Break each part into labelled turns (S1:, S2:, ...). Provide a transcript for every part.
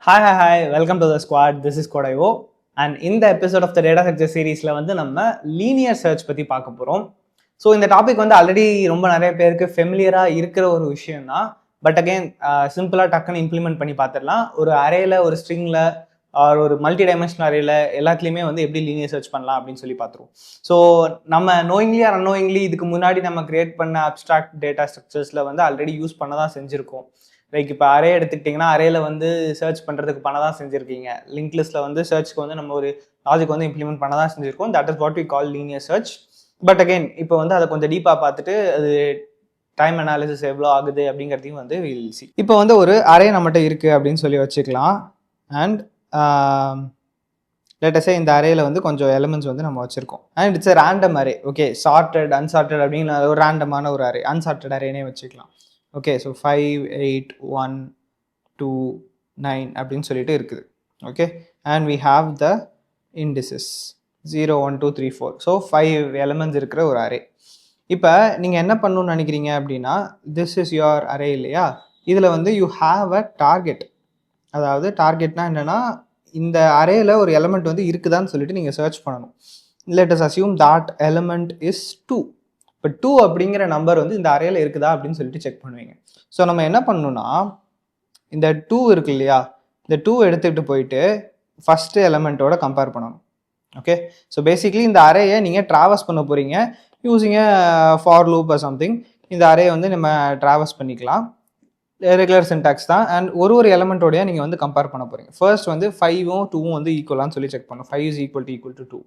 S1: Hi, welcome to the squad. This is Kodayo. And in the episode of the data structure series வந்து நம்ம linear search பற்றி பார்க்க போகிறோம். So இந்த topic வந்து ஆல்ரெடி ரொம்ப நிறைய பேருக்கு ஃபெமிலியராக இருக்கிற ஒரு விஷயம் தான். பட் அகெயின் சிம்பிளாக டக்குன்னு இம்ப்ளிமெண்ட் பண்ணி பார்த்துடலாம். ஒரு அரேல ஒரு ஸ்ட்ரிங்கில் ஒரு மல்டி டைமென்ஷனல் அரேல எல்லாத்துலேயுமே வந்து எப்படி லீனியர் சர்ச் பண்ணலாம் அப்படின்னு சொல்லி பார்த்துருவோம். ஸோ நம்ம நோயிங்லி ஆர் அன்னோயிங்லி இதுக்கு முன்னாடி நம்ம கிரியேட் பண்ண அப்ஸ்ட்ராக்ட் டேட்டா ஸ்ட்ரக்சர்ஸில் வந்து ஆல்ரெடி யூஸ் பண்ண தான் செஞ்சுருக்கோம். லைக் இப்போ அரே எடுத்துக்கிட்டிங்கன்னா அரேல வந்து சர்ச் பண்ணுறதுக்கு பண்ண தான் செஞ்சுருக்கீங்க. லிங்க் லிஸ்ட்டில் வந்து சர்ச்சுக்கு வந்து நம்ம ஒரு லாஜிக் வந்து இம்ப்ளிமெண்ட் பண்ண தான் செஞ்சுருக்கோம். That is what we call linear search. But again இப்போ வந்து அதை கொஞ்சம் டீப்பாக பார்த்துட்டு அது டைம் அனாலிசிஸ் எவ்வளோ ஆகுது அப்படிங்கிறதையும் வந்து வில் சி. இப்போ வந்து ஒரு அரே நம்மகிட்ட இருக்குது அப்படின்னு சொல்லி வச்சுக்கலாம். அண்ட் லேட்டஸ்டாக இந்த அரேல வந்து கொஞ்சம் எலிமெண்ட்ஸ் வந்து நம்ம வச்சுருக்கோம். And it's random array. Okay, sorted unsorted அப்படின்னு ஒரு ரேண்டமான ஒரு அரே, அன்சார்ட்டட் அரேனே வச்சுக்கலாம். ஓகே, ஸோ 5, 8, 1, 2, 9 அப்படின்னு சொல்லிட்டு இருக்குது. Okay, and we have the indices 0, 1, 2, 3, 4. So 5 elements இருக்கிற ஒரு அரே. இப்போ நீங்கள் என்ன பண்ணணும்னு நினைக்கிறீங்க அப்படின்னா, திஸ் இஸ் யுவர் அரே இல்லையா, இதில் வந்து யூ ஹாவ் அ டார்கெட். அதாவது டார்கெட்னா என்னென்னா, இந்த அரேல ஒரு எலிமெண்ட் வந்து இருக்குதான்னு சொல்லிட்டு நீங்கள் சர்ச் பண்ணணும். Let us assume that element is 2. இப்போ 2 அப்படிங்கிற நம்பர் வந்து இந்த அரேல இருக்குதா அப்படின்னு சொல்லிட்டு செக் பண்ணுவீங்க. ஸோ நம்ம என்ன பண்ணணும்னா, இந்த 2 இருக்கு இல்லையா, இந்த 2 எடுத்துகிட்டு போயிட்டு ஃபஸ்ட்டு எலிமெண்ட்டோட கம்பேர் பண்ணணும். ஓகே, ஸோ பேசிக்லி இந்த அரேயை நீங்கள் ட்ராவர்ஸ் பண்ண போகிறீங்க using for loop or something. இந்த அரேயை வந்து நம்ம ட்ராவர்ஸ் பண்ணிக்கலாம், ரெகுலர் சின்டாக்ஸ் தான். அண்ட் ஒரு எலிமெண்ட்டோடைய நீங்கள் வந்து கம்பேர் பண்ண போகிறீங்க. ஃபர்ஸ்ட் வந்து 5ம் 2ம் வந்து ஈக்குவலான்னு சொல்லி செக் பண்ணணும். 5 is equal to 2.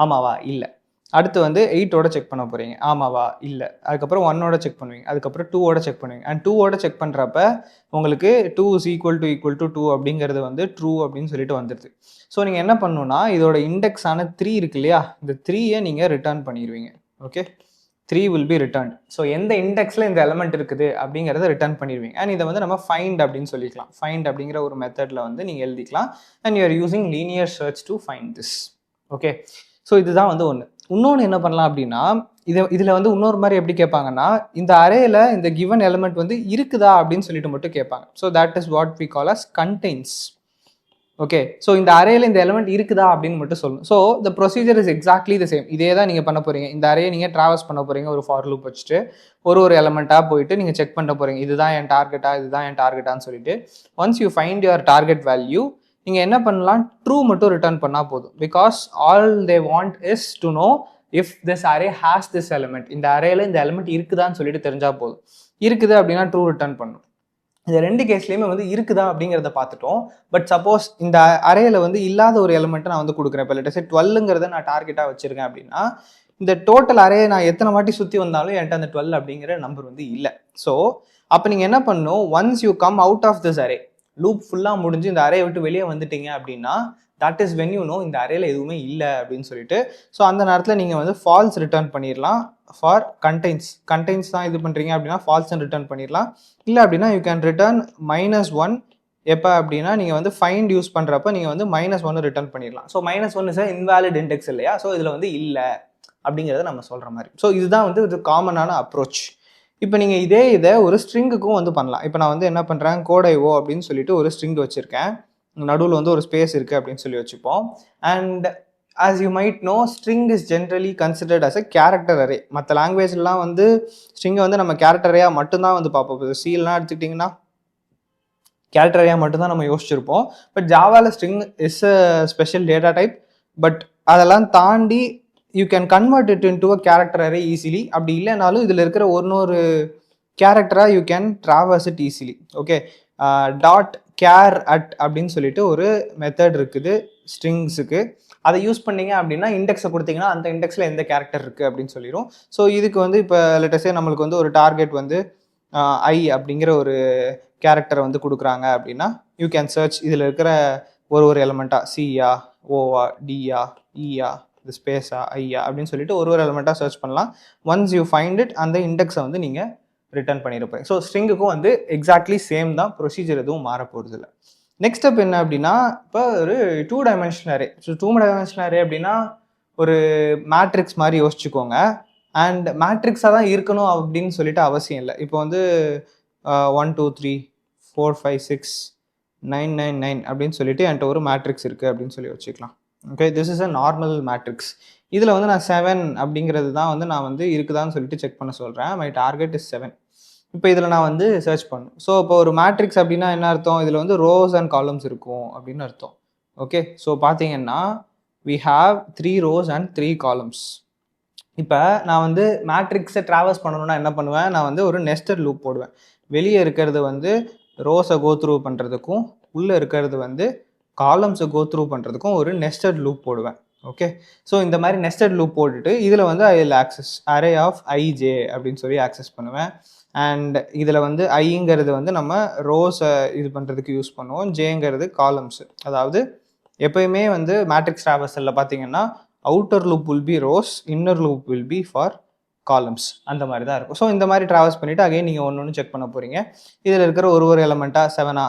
S1: ஆமாவா இல்லை. அடுத்து வந்து 8ஓட செக் பண்ண போகிறீங்க. ஆமாவா இல்லை. அதுக்கப்புறம் 1ஓட செக் பண்ணுவீங்க. அதுக்கப்புறம் 2ஓட செக் பண்ணுவீங்க. அண்ட் 2ஓட செக் பண்ணுறப்ப உங்களுக்கு 2 is equal to 2 அப்படிங்கிறது வந்து ட்ரூ அப்படின்னு சொல்லிட்டு வந்துடுது. ஸோ நீங்கள் என்ன பண்ணணும்னா, இதோட இண்டெக்ஸான 3 இருக்கு இல்லையா, இந்த 3யை நீங்கள் ரிட்டர்ன் பண்ணிடுவீங்க. Okay, 3 will be returned. So எந்த இண்டெக்ஸில் இந்த எலிமெண்ட் இருக்குது அப்படிங்கிறத ரிட்டர்ன் பண்ணிடுவீங்க. அண்ட் இதை வந்து நம்ம ஃபைண்ட் அப்படின்னு சொல்லிக்கலாம். ஃபைண்ட் அப்படிங்கிற ஒரு மெத்தடில் வந்து நீங்கள் எழுதிக்கலாம். And you are using linear search to find this. Okay, so இதுதான் வந்து ஒன்று. இன்னொன்று என்ன பண்ணலாம் அப்படின்னா, இதில் வந்து இன்னொரு மாதிரி எப்படி கேட்பாங்கன்னா, இந்த அரேல இந்த கிவன் எலிமெண்ட் வந்து இருக்குதா அப்படின்னு சொல்லிட்டு மட்டும் கேட்பாங்க. So that is what we call as contains. Okay, so இந்த அரேல இந்த எலிமெண்ட் இருக்குதா அப்படின்னு மட்டும் சொல்லணும். So the procedure is exactly the same. இதே தான் நீங்கள் பண்ண போகிறீங்க. இந்த அரேயை நீங்கள் ட்ராவர்ஸ் பண்ண போகிறீங்க ஒரு ஃபார் லூப் வச்சுட்டு, ஒரு எலிமெண்ட்டாக போயிட்டு நீங்கள் செக் பண்ண போகிறீங்க. இதுதான் என் டார்கெட்டான்னு சொல்லிட்டு once you find your target value, நீங்கள் என்ன பண்ணலாம், ட்ரூ மட்டும் ரிட்டர்ன் பண்ணால் போதும். Because all they want is to know if this array has this element. இந்த அரேல இந்த எலிமெண்ட் இருக்குதான்னு சொல்லிட்டு தெரிஞ்சால் போதும். இருக்குது அப்படின்னா ட்ரூ ரிட்டர்ன் பண்ணும். இந்த ரெண்டு கேஸ்லையுமே வந்து இருக்குதா அப்படிங்கிறத பார்த்துட்டோம். பட் சப்போஸ் இந்த அரேல வந்து இல்லாத ஒரு எலிமெண்ட்டை நான் வந்து கொடுக்குறேன். இப்போ லெட்டஸ் 12ங்கிறத நான் டார்கெட்டாக வச்சிருக்கேன் அப்படின்னா, இந்த டோட்டல் அரே நான் எத்தனை வாட்டி சுற்றி வந்தாலும் என்கிட்ட அந்த 12 அப்படிங்கிற நம்பர் வந்து இல்லை. ஸோ அப்போ நீங்கள் என்ன பண்ணணும், once you come out of this array, loop ஃபுல்லாக முடிஞ்சு இந்த அரேயை விட்டு வெளியே வந்துட்டீங்க அப்படின்னா, that is when you know இந்த அரேல எதுவுமே இல்லை அப்படின்னு சொல்லிட்டு. ஸோ அந்த நேரத்தில் நீங்கள் வந்து ஃபால்ஸ் ரிட்டர்ன் பண்ணிடலாம். ஃபார் கண்டெய்ன்ஸ் தான் இது பண்ணுறீங்க அப்படின்னா ஃபால்ஸ்ன்னு ரிட்டர்ன் பண்ணிடலாம். இல்லை அப்படின்னா யூ கேன் ரிட்டர்ன் -1. எப்போ அப்படின்னா நீங்கள் வந்து ஃபைண்ட் யூஸ் பண்ணுறப்ப நீங்கள் வந்து -1 ரிட்டர்ன் பண்ணிடலாம். ஸோ -1 இஸ் இன்வாலிட் இண்டெக்ஸ் இல்லையா, ஸோ இதில் வந்து இல்லை அப்படிங்கிறத நம்ம சொல்கிற மாதிரி. ஸோ இதுதான் வந்து ஒரு காமனான அப்ரோச். இப்போ நீங்கள் இதை ஒரு ஸ்ட்ரிங்குக்கும் வந்து பண்ணலாம். இப்போ நான் வந்து என்ன பண்ணுறேன், கோடைஓ அப்படின்னு சொல்லிட்டு ஒரு ஸ்ட்ரிங் வச்சுருக்கேன். நடுவில் வந்து ஒரு ஸ்பேஸ் இருக்குது அப்படின்னு சொல்லி வச்சுப்போம். And as you might know, string is generally considered as a character array. மற்ற லாங்குவேஜ்லாம் வந்து ஸ்ட்ரிங்கை வந்து நம்ம கேரக்டர் அரேயாக மட்டும்தான் வந்து பார்ப்போம். சீலாம் எடுத்துக்கிட்டிங்கன்னா கேரக்டர் அரேயாக மட்டும்தான் நம்ம யோசிச்சிருப்போம். பட் ஜாவாவில் string is a special data type. But அதெல்லாம் தாண்டி you can convert it into a character array easily. அப்படி இல்லைனாலும் இதில் இருக்கிற ஒரு கேரக்டராக you can traverse it easily. Okay, .char at அப்படின்னு சொல்லிட்டு ஒரு மெத்தட் இருக்குது ஸ்ட்ரிங்ஸுக்கு. அதை யூஸ் பண்ணீங்க அப்படின்னா இண்டெக்ஸை கொடுத்தீங்கன்னா அந்த இண்டெக்ஸில் எந்த கேரக்டர் இருக்குது அப்படின்னு சொல்லிடும். ஸோ இதுக்கு வந்து இப்போ லெட்டஸே நம்மளுக்கு வந்து ஒரு டார்கெட் வந்து ஐ அப்படிங்கிற ஒரு கேரக்டரை வந்து கொடுக்குறாங்க அப்படின்னா, யூ கேன் சர்ச் இதில் இருக்கிற ஒரு எலிமெண்ட்டாக சியா, ஓவா, டியா, ஈயா, இது ஸ்பேஸா, ஐயா அப்படின்னு சொல்லிட்டு ஒரு எலிமெண்ட்டாக சர்ச் பண்ணலாம். ஒன்ஸ் யூ ஃபைண்ட் இட், அந்த இண்டெக்ஸை வந்து நீங்கள் ரிட்டர்ன் பண்ணியிருப்பேன். ஸோ ஸ்ட்ரிங்குக்கும் வந்து எக்ஸாக்ட்லி சேம் தான், ப்ரொசீஜர் எதுவும் மாற போகிறது இல்லை. நெக்ஸ்ட் ஸ்டெப் என்ன அப்படின்னா, இப்போ ஒரு 2 dimensional array. So 2 dimensional array அப்படின்னா ஒரு மேட்ரிக்ஸ் மாதிரி யோசிச்சுக்கோங்க. அண்ட் மேட்ரிக்ஸாக தான் இருக்கணும் அப்படின்னு சொல்லிட்டு அவசியம் இல்லை. இப்போ வந்து 1 2 3 4 5 6 999 அப்படின்னு சொல்லிட்டு என்கிட்ட ஒரு மேட்ரிக்ஸ் இருக்குது அப்படின்னு சொல்லி வச்சுக்கலாம். Okay, this is a normal matrix. இதில் வந்து நான் 7 அப்படிங்கிறது தான் வந்து நான் வந்து இருக்குதான்னு சொல்லிட்டு செக் பண்ண சொல்கிறேன். My target is 7. இப்போ இதில் நான் வந்து சர்ச் பண்ணணும். ஸோ இப்போ ஒரு மேட்ரிக்ஸ் அப்படின்னா என்ன அர்த்தம்? இதில் வந்து ரோஸ் அண்ட் காலம்ஸ் இருக்கும் அப்படின்னு அர்த்தம். ஓகே, ஸோ பார்த்தீங்கன்னா we have 3 rows and 3 columns. இப்போ நான் வந்து மேட்ரிக்ஸை ட்ராவல்ஸ் பண்ணணும்னா என்ன பண்ணுவேன்? நான் வந்து ஒரு நெஸ்டட் லூப் போடுவேன். வெளியே இருக்கிறது வந்து ரோஸை கோ த்ரூ பண்ணுறதுக்கும், உள்ளே இருக்கிறது வந்து காலம்ஸை கோ த்ரூ பண்ணுறதுக்கும் ஒரு நெஸ்டட் லூப் போடுவேன். ஓகே, ஸோ இந்த மாதிரி நெஸ்டட் லூப் போட்டுட்டு இதில் வந்து I will access array of IJ அப்படின்னு சொல்லி ஆக்சஸ் பண்ணுவேன். அண்ட் இதில் வந்து ஐங்கிறது வந்து நம்ம ரோஸை இது பண்ணுறதுக்கு யூஸ் பண்ணுவோம். ஜேங்கிறது காலம்ஸு. அதாவது எப்பயுமே வந்து மேட்ரிக்ஸ் ட்ராவர்சலில் பார்த்தீங்கன்னா outer loop will be rose, inner loop will be for columns. அந்த மாதிரி தான் இருக்கும். ஸோ இந்த மாதிரி ட்ராவல்ஸ் பண்ணிவிட்டு அகைன் நீங்கள் ஒன்று ஒன்று செக் பண்ண போகிறீங்க. இதில் இருக்கிற ஒரு எலமெண்ட்டாக 7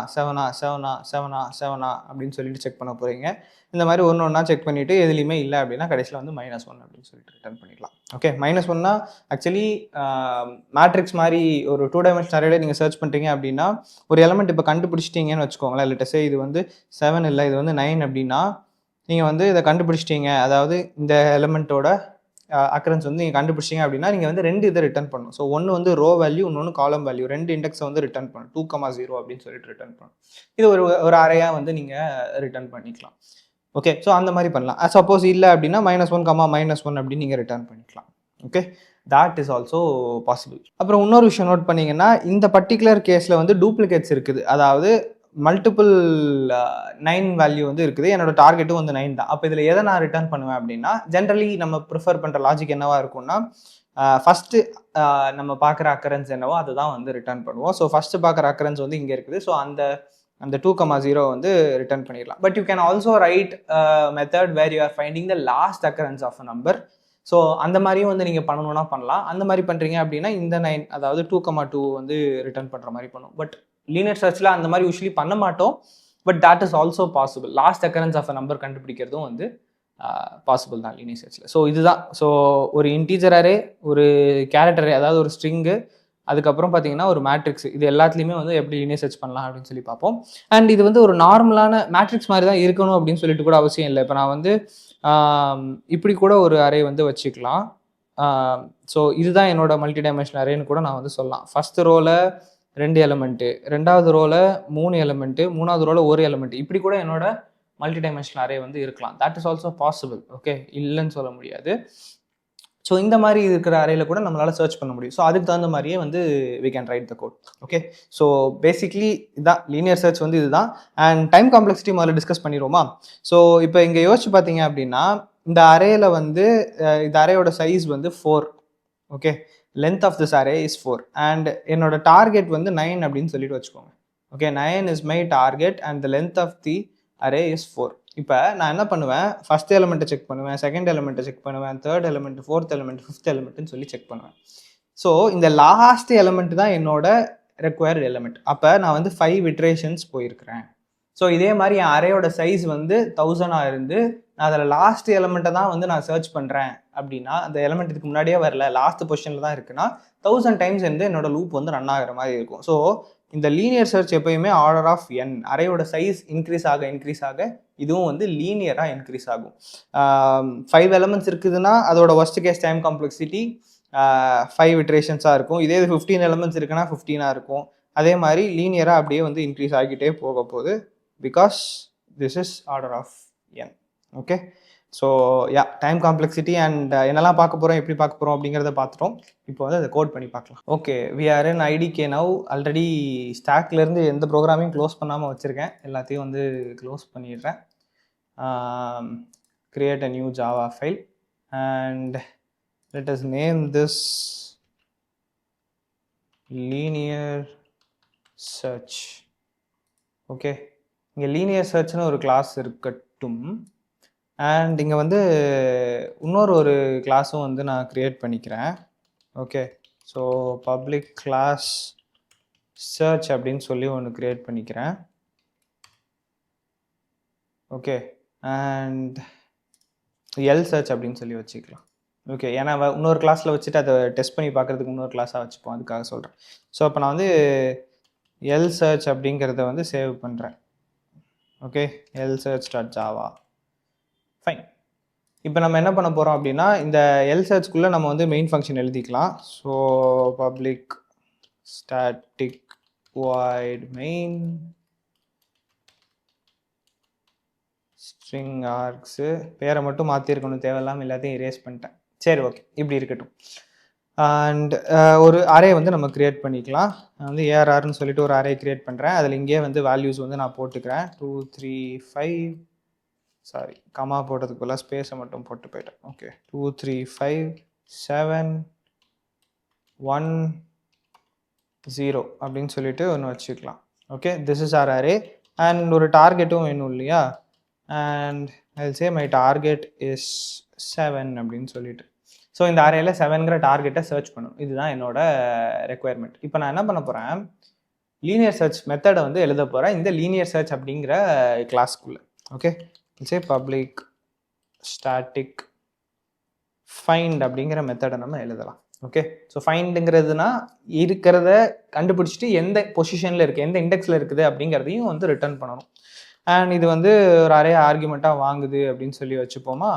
S1: அப்படின்னு சொல்லிட்டு செக் பண்ண போகிறீங்க. இந்த மாதிரி ஒன்று ஒன்றா செக் பண்ணிவிட்டு எதுலையுமே இல்லை அப்படின்னா கடைசியில் வந்து -1 அப்படின்னு சொல்லிட்டு ரிட்டர்ன் பண்ணிக்கலாம். ஓகே, -1னா ஆக்சுவலி மேட்ரிக்ஸ் மாதிரி ஒரு 2 dimensional அரேல நீங்கள் சர்ச் பண்ணுறீங்க அப்படின்னா ஒரு எலமெண்ட் இப்போ கண்டுபிடிச்சிட்டிங்கன்னு வச்சுக்கோங்களேன். லெட்டஸே இது வந்து 7 இல்லை, இது வந்து 9 அப்படின்னா நீங்கள் வந்து இதை கண்டுபிடிச்சிட்டீங்க. அதாவது இந்த எலமெண்ட்டோட அக்கரன்ஸ் வந்து நீங்கள் கண்டுபிடிச்சிங்க அப்படின்னா நீங்கள் வந்து 2 இதை ரிட்டர்ன் பண்ணணும். ஸோ ஒன்று வந்து ரோ வேல்யூ, இன்னொன்று காலம் வேல்யூ, 2 இண்டெக்ஸை வந்து ரிட்டர்ன் பண்ணணும். 2,0 அப்படின்னு சொல்லிட்டு ரிட்டர்ன் பண்ணணும். இது ஒரு அறையாக வந்து நீங்கள் ரிட்டர்ன் பண்ணிக்கலாம். ஓகே, ஸோ அந்த மாதிரி பண்ணலாம். சப்போஸ் இல்லை அப்படின்னா -1, அப்படின்னு நீங்கள் ரிட்டர்ன் பண்ணிக்கலாம். Okay, that is also possible. அப்புறம் இன்னொரு விஷயம் நோட் பண்ணிங்கன்னா இந்த பர்டிகுலர் கேஸில் வந்து டூப்ளிகேட்ஸ் இருக்குது. அதாவது மல்டிபிள் 9 வேல்யூ வந்து இருக்குது. என்னோட டார்கெட்டும் வந்து 9 தான். அப்போ இதில் எதை நான் ரிட்டர்ன் பண்ணுவேன் அப்படின்னா ஜென்ரலி நம்ம ப்ரிஃபர் பண்ணுற லாஜிக் என்னவா இருக்கும்னா ஃபஸ்ட்டு நம்ம பார்க்குற அக்கரன்ஸ் என்னவோ அதை தான் வந்து ரிட்டர்ன் பண்ணுவோம். ஸோ ஃபஸ்ட்டு பார்க்குற அக்கரன்ஸ் வந்து இங்கே இருக்குது. ஸோ அந்த 2,0 வந்து ரிட்டர்ன் பண்ணிடலாம். But you can also write method where you are finding the last occurrence of a number. So அந்த மாதிரியும் வந்து நீங்கள் பண்ணணும்னா பண்ணலாம். அந்த மாதிரி பண்ணுறீங்க அப்படின்னா இந்த 9 அதாவது 2,2 வந்து ரிட்டர்ன் பண்ணுற மாதிரி பண்ணும். பட் லீனியர் சர்ச்சில் அந்த மாதிரி யூஸ்வலி பண்ண மாட்டோம். But that is also possible. Last occurrence of a number கண்டுபிடிக்கிறதும் வந்து பாசிபிள் தான் லீனியர் சர்ச்சில். ஸோ இதுதான். ஸோ ஒரு இன்டீஜர் அரே, ஒரு கேரக்டர் அரே, அதாவது ஒரு ஸ்ட்ரிங்கு, அதுக்கப்புறம் பார்த்தீங்கன்னா ஒரு மேட்ரிக்ஸ், இது எல்லாத்துலேயுமே வந்து எப்படி லீனியர் சர்ச் பண்ணலாம் அப்படின்னு சொல்லி பார்ப்போம். அண்ட் இது வந்து ஒரு நார்மலான மேட்ரிக்ஸ் மாதிரி தான் இருக்கணும் அப்படின்னு சொல்லிட்டு கூட அவசியம் இல்லை. இப்போ நான் வந்து இப்படி கூட ஒரு அரே வந்து வச்சுக்கலாம். ஸோ இதுதான் என்னோட மல்டி டைமென்ஷனல் அரேன்னு கூட நான் வந்து சொல்லலாம். ஃபஸ்ட் ரோவில் 2 எலமெண்ட்டு, 2வது ரோவில் 3 எலமெண்ட்டு, 3வது ரோவில் 1 எலமெண்ட், இப்படி கூட என்னோட மல்டி டைமென்ஷனல் அரே வந்து இருக்கலாம். That is also possible. Okay, இல்லைன்னு சொல்ல முடியாது. ஸோ இந்த மாதிரி இருக்கிற அரேல கூட நம்மளால் சர்ச் பண்ண முடியும். ஸோ அதுக்கு தகுந்த மாதிரியே வந்து we can write the code. Okay, so basically இதுதான் லீனியர் சர்ச் வந்து இதுதான். அண்ட் டைம் காம்ப்ளெக்சிட்டி முதல்ல டிஸ்கஸ் பண்ணிடுவோமா? ஸோ இப்போ இங்கே யோசிச்சு பார்த்தீங்க அப்படின்னா இந்த அரேல வந்து இந்த அரேயோட சைஸ் வந்து 4. Okay, length of this array is 4 and என்னோட டார்கெட் வந்து 9 அப்படின்னு சொல்லிட்டு வச்சுக்கோங்க. Okay, 9 is my target and the length of the array is 4. இப்போ நான் என்ன பண்ணுவேன்? ஃபர்ஸ்ட் எலிமெண்ட்டை செக் பண்ணுவேன், செகண்ட் எலிமெண்ட்டை செக் பண்ணுவேன், third element, fourth element, fifth எலிமெண்ட்னு சொல்லி செக் பண்ணுவேன். ஸோ இந்த லாஸ்ட் எலிமெண்ட் தான் என்னோட ரெக்வயர்டு எலிமெண்ட். அப்போ நான் வந்து 5 இட்ரேஷன்ஸ் போயிருக்கிறேன். ஸோ இதே மாதிரி என் அரேயோட சைஸ் வந்து 1000 இருந்து நான் அதில் லாஸ்ட் எலிமெண்ட்டை தான் வந்து நான் சர்ச் பண்ணுறேன் அப்படின்னா, அந்த எலிமெண்ட் இதுக்கு முன்னாடியே வரல, லாஸ்ட் பொசிஷனில் தான் இருக்குன்னா 1000 டைம்ஸ் வந்து என்னோட லூப் வந்து ரன் ஆகிற மாதிரி இருக்கும். ஸோ இந்த லீனியர் சர்ச் எப்பயுமே ஆர்டர் ஆஃப் n, அரேயோட சைஸ் இன்க்ரீஸ் ஆக இதுவும் வந்து லீனியராக இன்க்ரீஸ் ஆகும். 5 எலிமெண்ட்ஸ் இருக்குதுன்னா அதோட ஒர்ஸ்ட் கேஸ் டைம் காம்ப்ளெக்சிட்டி 5 இட்ரேஷன்ஸாக இருக்கும். இதே 15 எலிமெண்ட்ஸ் இருக்குன்னா 15 இருக்கும். அதே மாதிரி லீனியராக அப்படியே வந்து இன்க்ரீஸ் ஆகிட்டே போக போகுது. Because this is order of n. Okay, so yeah, time complexity and என்னெல்லாம் பார்க்க போகிறோம், எப்படி பார்க்க போகிறோம் அப்படிங்கிறத பார்த்துட்டோம். இப்போ வந்து அதை கோட் பண்ணி பார்க்கலாம். Okay, we are in IDK now. Already ஸ்டாக்லேருந்து எந்த ப்ரோக்ராமையும் க்ளோஸ் பண்ணாமல் வச்சுருக்கேன். எல்லாத்தையும் வந்து க்ளோஸ் பண்ணிடுறேன். Create a new Java file and let us name this linear search. Okay, இங்கே லீனியர் சர்ச்னு ஒரு கிளாஸ் இருக்கட்டும். அண்ட் இங்கே வந்து இன்னொரு கிளாஸும் வந்து நான் க்ரியேட் பண்ணிக்கிறேன். Okay, so public class search அப்படின்னு சொல்லி ஒன்று க்ரியேட் பண்ணிக்கிறேன். ஓகே, அண்ட் எல் சர்ச் அப்படின்னு சொல்லி வச்சுக்கலாம். ஓகே, ஏன்னா இன்னொரு கிளாஸில் வச்சுட்டு அதை டெஸ்ட் பண்ணி பார்க்குறதுக்கு இன்னொரு கிளாஸாக வச்சுப்போம், அதுக்காக சொல்கிறேன். ஸோ அப்போ நான் வந்து எல் சர்ச் அப்படிங்கிறத வந்து சேவ் பண்ணுறேன். Okay lsearch.java fine. இப்போ நம்ம என்ன பண்ண போகிறோம் அப்படின்னா இந்த lsearchக்குள்ளே நம்ம வந்து மெயின் ஃபங்க்ஷன் எழுதிக்கலாம். So public static void main string args பேரை மட்டும் மாற்றிருக்கணும், தேவையில்லாமல் எல்லாத்தையும் erase பண்ணிட்டேன். சரி ஓகே, இப்படி இருக்கட்டும். அண்ட் ஒரு அரே வந்து நம்ம க்ரியேட் பண்ணிக்கலாம். நான் வந்து ஏஆர்ஆர்னு சொல்லிட்டு ஒரு அரே க்ரியேட் பண்ணுறேன். அதில் இங்கேயே வந்து வேல்யூஸ் வந்து நான் போட்டுக்கிறேன். 2 3 5 சாரி கமா போட்டதுக்கு பதிலாக ஸ்பேஸை மட்டும் போட்டு போயிட்டேன். ஓகே 2 3 5 7 1 0 அப்படின்னு சொல்லிட்டு ஒன்று வச்சுக்கலாம். Okay this is our array. And ஒரு டார்கெட்டும் வேணும் இல்லையா? And I will say my target is 7 அப்படின்னு சொல்லிட்டு. ஸோ இந்த அரேயில் 7ங்கிற டார்கெட்டை சர்ச் பண்ணணும். இதுதான் என்னோட ரெக்குயர்மெண்ட். இப்போ நான் என்ன பண்ண போகிறேன், லீனியர் சர்ச் மெத்தடை வந்து எழுத போகிறேன் இந்த லீனியர் சர்ச் அப்படிங்கிற கிளாஸ்க்குள்ளே. ஓகே சே பப்ளிக் ஸ்டாட்டிக் ஃபைண்ட் அப்படிங்கிற மெத்தடை நம்ம எழுதலாம். ஓகே ஸோ ஃபைண்டுங்கிறதுனா இருக்கிறத கண்டுபிடிச்சிட்டு எந்த பொசிஷனில் இருக்குது, எந்த இண்டெக்ஸில் இருக்குது அப்படிங்கிறதையும் வந்து ரிட்டர்ன் பண்ணணும். அண்ட் இது வந்து ஒரு அரே ஆர்குமெண்ட்டாக வாங்குது அப்படின்னு சொல்லி வச்சுப்போமா.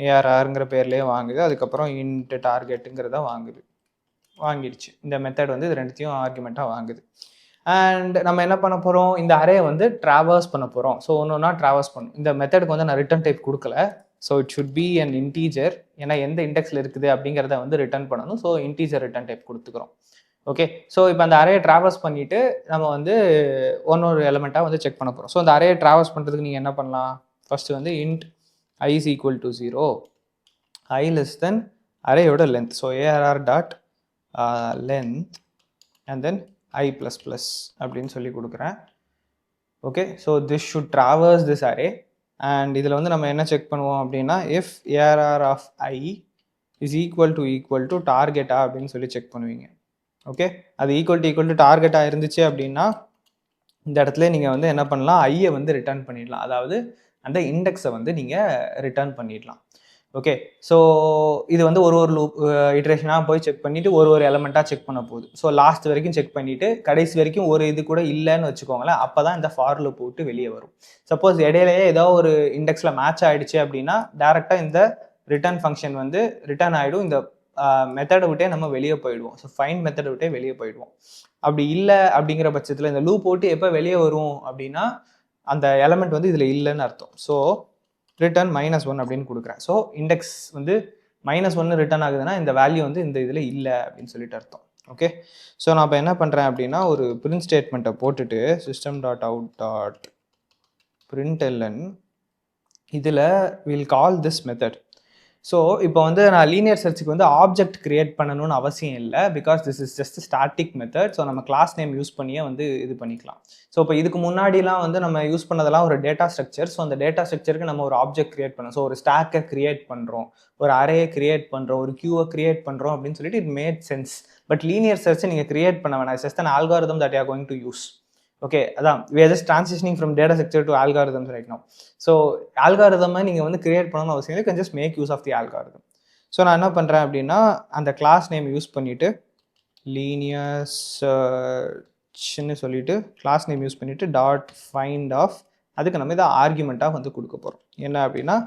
S1: ஏஆர்ஆருங்கிற பேர்லேயே வாங்குது, அதுக்கப்புறம் இன்ட் டார்கெட்டுங்கிறத வாங்கிடுச்சு. இந்த மெத்தட் வந்து இது ரெண்டுத்தையும் ஆர்குமெண்ட்டாக வாங்குது. அண்ட் நம்ம என்ன பண்ண போகிறோம், இந்த அரே வந்து ட்ராவர்ஸ் பண்ண போகிறோம். ஸோ ஒன்று ஒன்றா ட்ராவர்ஸ் பண்ணும். இந்த மெத்தடுக்கு வந்து நான் ரிட்டர்ன் டைப் கொடுக்கல. So it should be an integer. ஏன்னா எந்த இண்டெக்ஸில் இருக்குது அப்படிங்கிறத வந்து ரிட்டர்ன் பண்ணணும். ஸோ இன்டீஜர் ரிட்டர்ன் டைப் கொடுத்துக்கிறோம். ஓகே ஸோ இப்போ அந்த அரே ட்ராவர்ஸ் பண்ணிவிட்டு நம்ம வந்து ஒன்னொரு எலமெண்ட்டாக வந்து செக் பண்ண போகிறோம். ஸோ அந்த அரே ட்ராவர்ஸ் பண்ணுறதுக்கு நீங்கள் என்ன பண்ணலாம், ஃபஸ்ட்டு வந்து int I is equal to 0, I less than அரேயோட length. So arr dot length and then I plus plus அப்படின்னு சொல்லி கொடுக்குறேன். Okay so this should traverse this array. And இதில் வந்து நம்ம என்ன செக் பண்ணுவோம் அப்படின்னா if arr of I is equal to டார்கெட்டா அப்படின்னு சொல்லி செக் பண்ணுவீங்க. ஓகே அது ஈக்குவல் டு டார்கெட்டாக இருந்துச்சு அப்படின்னா இந்த இடத்துல நீங்கள் வந்து என்ன பண்ணலாம், ஐயை வந்து ரிட்டர்ன் பண்ணிடலாம். அதாவது அந்த இண்டெக்ஸை வந்து நீங்கள் ரிட்டர்ன் பண்ணிடலாம். ஓகே ஸோ இது வந்து ஒரு லூப் இட்ரேஷனாக போய் செக் பண்ணிவிட்டு ஒரு எலமெண்ட்டாக செக் பண்ண போகுது. ஸோ லாஸ்ட் வரைக்கும் செக் பண்ணிவிட்டு கடைசி வரைக்கும் ஒரு இது கூட இல்லைன்னு வச்சுக்கோங்களேன். அப்போ தான் இந்த ஃபார் லூப் விட்டு வெளியே வரும். சப்போஸ் இடையிலேயே ஏதோ ஒரு இண்டெக்ஸில் மேட்ச் ஆகிடுச்சு அப்படின்னா டேரெக்டாக இந்த ரிட்டர்ன் ஃபங்க்ஷன் வந்து ரிட்டர்ன் ஆகிடும். இந்த மெத்தடை விட்டே நம்ம வெளியே போயிடுவோம். ஸோ ஃபைண்ட் மெத்தடை விட்டே வெளியே போயிடுவோம். அப்படி இல்லை அப்படிங்கிற பட்சத்தில் இந்த லூப் போட்டு எப்போ வெளியே வரும் அப்படின்னா அந்த எலமெண்ட் வந்து இதில் இல்லைன்னு அர்த்தம். ஸோ ரிட்டர்ன் -1 அப்படின்னு கொடுக்குறேன். ஸோ இண்டெக்ஸ் வந்து -1 ரிட்டர்ன் ஆகுதுன்னா இந்த வேல்யூ வந்து இந்த இதில் இல்லை அப்படின்னு சொல்லிட்டு அர்த்தம். ஓகே ஸோ நான் இப்போ என்ன பண்ணுறேன் அப்படின்னா ஒரு பிரிண்ட் ஸ்டேட்மெண்ட்டை போட்டுட்டு system.out.println இதில் will call this method. So இப்போ வந்து நான் லீனியர் சர்ச்சுக்கு வந்து ஆப்ஜெக்ட் கிரியேட் பண்ணணும்னு அவசியம் இல்லை. Because this is just static method. So நம்ம கிளாஸ் நேம் யூஸ் பண்ணியே வந்து இது பண்ணிக்கலாம். ஸோ இப்போ இதுக்கு முன்னாடிலாம் வந்து நம்ம யூஸ் பண்ணதெல்லாம் ஒரு டேட்டா ஸ்ட்ரக்சர். ஸோ அந்த டேட்டா ஸ்ட்ரக்சருக்கு நம்ம ஒரு ஆப்ஜெக்ட் கிரியேட் பண்ணோம். ஸோ ஒரு ஸ்டாக்கை கிரியேட் பண்ணுறோம், ஒரு அரேயை கிரியேட் பண்ணுறோம், ஒரு கியூவை கிரியேட் பண்ணுறோம் அப்படின்னு சொல்லிட்டு it made sense. But linear சர்ச்சை நீங்கள் கிரியேட் பண்ண வேணாம். Just an algorithm that you are going to use. Okay அதான் we are just transitioning from data structure to algorithms right now. So ஆல்காரிதமை நீங்கள் வந்து கிரியேட் பண்ணணும்னு அவசியம் இல்லை. Can just make use of the algorithm. So நான் என்ன பண்ணுறேன் அப்படின்னா அந்த கிளாஸ் நேம் யூஸ் பண்ணிவிட்டு லீனியர் சர்ச்னு சொல்லிட்டு கிளாஸ் நேம் யூஸ் பண்ணிவிட்டு டாட் ஃபைண்ட் ஆஃப் அதுக்கு நம்ம இதை ஆர்குமெண்ட்டாக வந்து கொடுக்க போகிறோம். என்ன அப்படின்னா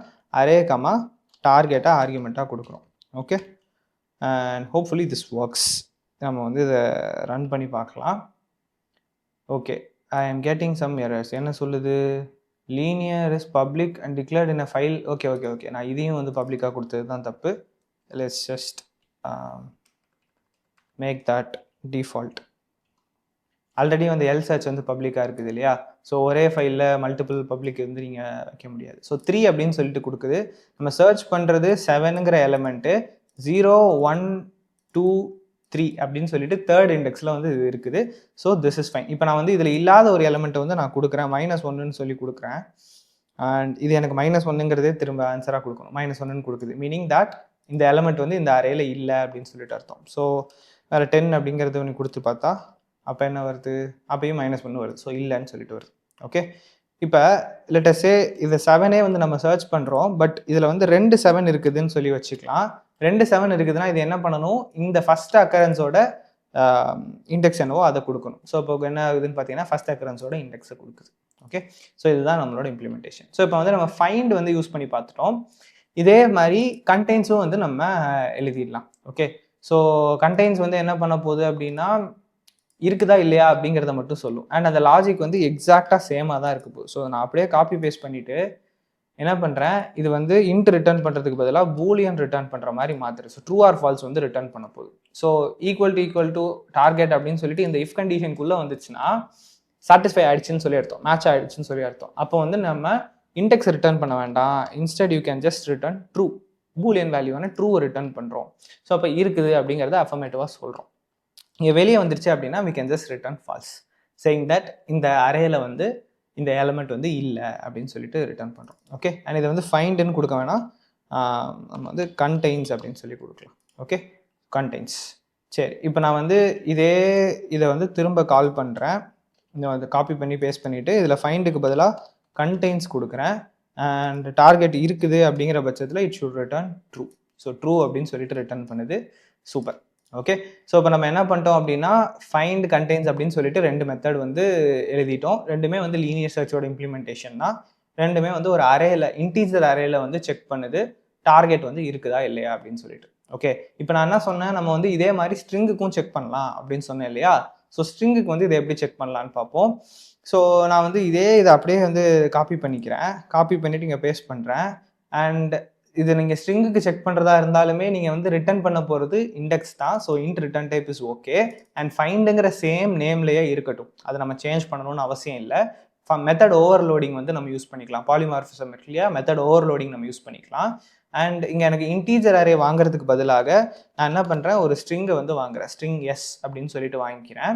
S1: அரே கமா டார்கெட்டாக ஆர்குமெண்ட்டாக கொடுக்குறோம். Okay and hopefully this works. நம்ம வந்து இதை ரன் பண்ணி பார்க்கலாம். Okay I am getting some errors. என்ன சொல்லுது, linear is public and declared in a file. Okay நான் இதையும் வந்து பப்ளிக்காக கொடுத்தது தான் தப்பு. Let's just make that default. Already வந்து lsearch வந்து பப்ளிக்காக இருக்குது இல்லையா? ஸோ ஒரே ஃபைலில் மல்டிபிள் பப்ளிக் வந்து நீங்கள் வைக்க முடியாது. ஸோ 3 அப்படின்னு சொல்லிட்டு கொடுக்குது. நம்ம சர்ச் பண்ணுறது 7ங்கிற எலமெண்ட்டு 0 1 2 3 அப்படின்னு சொல்லிட்டு தேர்ட் இண்டெக்ஸில் வந்து இது இருக்குது. So this is fine. இப்போ நான் வந்து இதில் இல்லாத ஒரு எலமெண்ட்டை வந்து நான் கொடுக்குறேன், -1ன்னு சொல்லி கொடுக்குறேன். அண்ட் இது எனக்கு -1ங்கிறதே திரும்ப ஆன்சராக கொடுக்கணும். -1ன்னு கொடுக்குது. மீனிங் தட் இந்த எலமெண்ட் வந்து இந்த அரேல இல்லை அப்படின்னு சொல்லிட்டு அர்த்தம். ஸோ வேறு 10 அப்படிங்கிறது ஒன்று கொடுத்து பார்த்தா அப்போ என்ன வருது, அப்பயும் -1 வருது. ஸோ இல்லைன்னு சொல்லிட்டு வருது. ஓகே இப்போ லெட்டஸே இந்த 7 வந்து நம்ம சர்ச் பண்ணுறோம். பட் இதில் வந்து 2 7 இருக்குதுன்னு சொல்லி வச்சுக்கலாம். 2 7 இருக்குதுன்னா இது என்ன பண்ணணும், இந்த ஃபர்ஸ்ட் அக்கரன்ஸோட இண்டெக்ஸ் என்னவோ அதை கொடுக்கணும். ஸோ இப்போ என்ன ஆகுதுன்னு பார்த்தீங்கன்னா ஃபர்ஸ்ட் அக்கரன்ஸோட இண்டெக்ஸை கொடுக்குது. ஓகே, ஸோ இதுதான் நம்மளோட இம்ப்ளிமெண்டேஷன். ஸோ இப்போ வந்து நம்ம ஃபைண்ட் வந்து யூஸ் பண்ணி பார்த்துட்டோம். இதே மாதிரி கண்டெய்ன்ஸும் வந்து நம்ம எழுதிடலாம். ஓகே, ஸோ கண்டெய்ன்ஸ் வந்து என்ன பண்ண போகுது அப்படின்னா இருக்குதா இல்லையா அப்படிங்கிறத மட்டும் சொல்லும். அண்ட் அந்த லாஜிக் வந்து எக்ஸாக்டாக சேமாக தான் இருக்க போகுது. ஸோ நான் அப்படியே காப்பி பேஸ்ட் பண்ணிவிட்டு என்ன பண்ணுறேன், இது வந்து இன்ட் ரிட்டர்ன் பண்ணுறதுக்கு பதிலாக பூலியன் ரிட்டர்ன் பண்ணுற மாதிரி மாற்றுறது. ஸோ ட்ரூ ஆர் ஃபால்ஸ் வந்து ரிட்டர்ன் பண்ண போகுது. ஸோ ஈக்குவல் டு டார்கெட் அப்படின்னு சொல்லிட்டு இந்த இஃப் கண்டிஷனுக்குள்ளே வந்துச்சுன்னா சாட்டிஸ்ஃபை ஆயிடுச்சுன்னு சொல்லி அர்த்தம், மேட்ச் ஆயிடுச்சுன்னு சொல்லி அர்த்தம். அப்போ வந்து நம்ம இண்டெக்ஸ் ரிட்டர்ன் பண்ண வேண்டாம், instead you can just return true, boolean வேல்யூவான ட்ரூ ரிட்டர்ன் பண்ணுறோம். ஸோ அப்போ இருக்குது அப்படிங்கிறத அஃபர்மேட்டிவாக சொல்கிறோம். இங்கே வெளியே வந்துருச்சு அப்படின்னா we can just return false, saying that இந்த அரேல வந்து இந்த எலமெண்ட் வந்து இல்லை அப்படின்னு சொல்லிட்டு ரிட்டர்ன் பண்ணுறோம். ஓகே, அண்ட் இதை வந்து ஃபைண்டுன்னு கொடுக்க வேணாம், நம்ம வந்து கண்டெய்ன்ஸ் அப்படின்னு சொல்லி கொடுக்கலாம். Okay, contains. சரி, இப்போ நான் வந்து இதை வந்து திரும்ப கால் பண்ணுறேன். இதை வந்து காப்பி பண்ணி பேஸ்ட் பண்ணிவிட்டு இதில் ஃபைண்டுக்கு பதிலாக கண்டெய்ன்ஸ் கொடுக்குறேன். அண்ட் டார்கெட் இருக்குது அப்படிங்கிற பட்சத்தில் it should return true. So true அப்படின்னு சொல்லிட்டு ரிட்டர்ன் பண்ணுது. சூப்பர். ஓகே, ஸோ இப்போ நம்ம என்ன பண்ணிட்டோம் அப்படின்னா ஃபைண்ட் கண்டெய்ன்ஸ் அப்படின்னு சொல்லிட்டு 2 மெத்தட் வந்து எழுதிட்டோம். ரெண்டுமே வந்து லீனியர் சர்ச்சோட இம்ப்ளிமெண்டேஷன் தான். ரெண்டுமே வந்து ஒரு அரேல, இன்டீஜர் அரேல வந்து செக் பண்ணுது டார்கெட் வந்து இருக்குதா இல்லையா அப்படின்னு சொல்லிட்டு. ஓகே, இப்போ நான் என்ன சொன்னேன், நம்ம வந்து இதே மாதிரி ஸ்ட்ரிங்குக்கும் செக் பண்ணலாம் அப்படின்னு சொன்னேன் இல்லையா. ஸோ ஸ்ட்ரிங்குக்கு வந்து இதை எப்படி செக் பண்ணலான்னு பார்ப்போம். ஸோ நான் வந்து இதை அப்படியே வந்து காப்பி பண்ணிக்கிறேன். காப்பி பண்ணிவிட்டு இங்கே பேஸ்ட் பண்ணுறேன். அண்ட் இது நீங்கள் ஸ்ட்ரிங்குக்கு செக் பண்ணுறதா இருந்தாலுமே நீங்கள் வந்து ரிட்டர்ன் பண்ண போகிறது இண்டெக்ஸ் தான். So int return type is okay. And ஃபைண்டுங்கிற சேம் நேம்லேயே இருக்கட்டும், அதை நம்ம சேஞ்ச் பண்ணணும்னு அவசியம் இல்லை. மெத்தட் ஓவர்லோடிங் வந்து நம்ம யூஸ் பண்ணிக்கலாம். பாலிமார்ஃபிசம் இருக்கு இல்லையா, மெத்தட் ஓவர்லோடிங் நம்ம யூஸ் பண்ணிக்கலாம். அண்ட் இங்கே எனக்கு இன்டீஜர் அரே வாங்குறதுக்கு பதிலாக நான் என்ன பண்ணுறேன், ஒரு ஸ்ட்ரிங்கை வந்து வாங்குறேன். ஸ்ட்ரிங் எஸ் அப்படின்னு சொல்லிட்டு வாங்கிக்கிறேன்.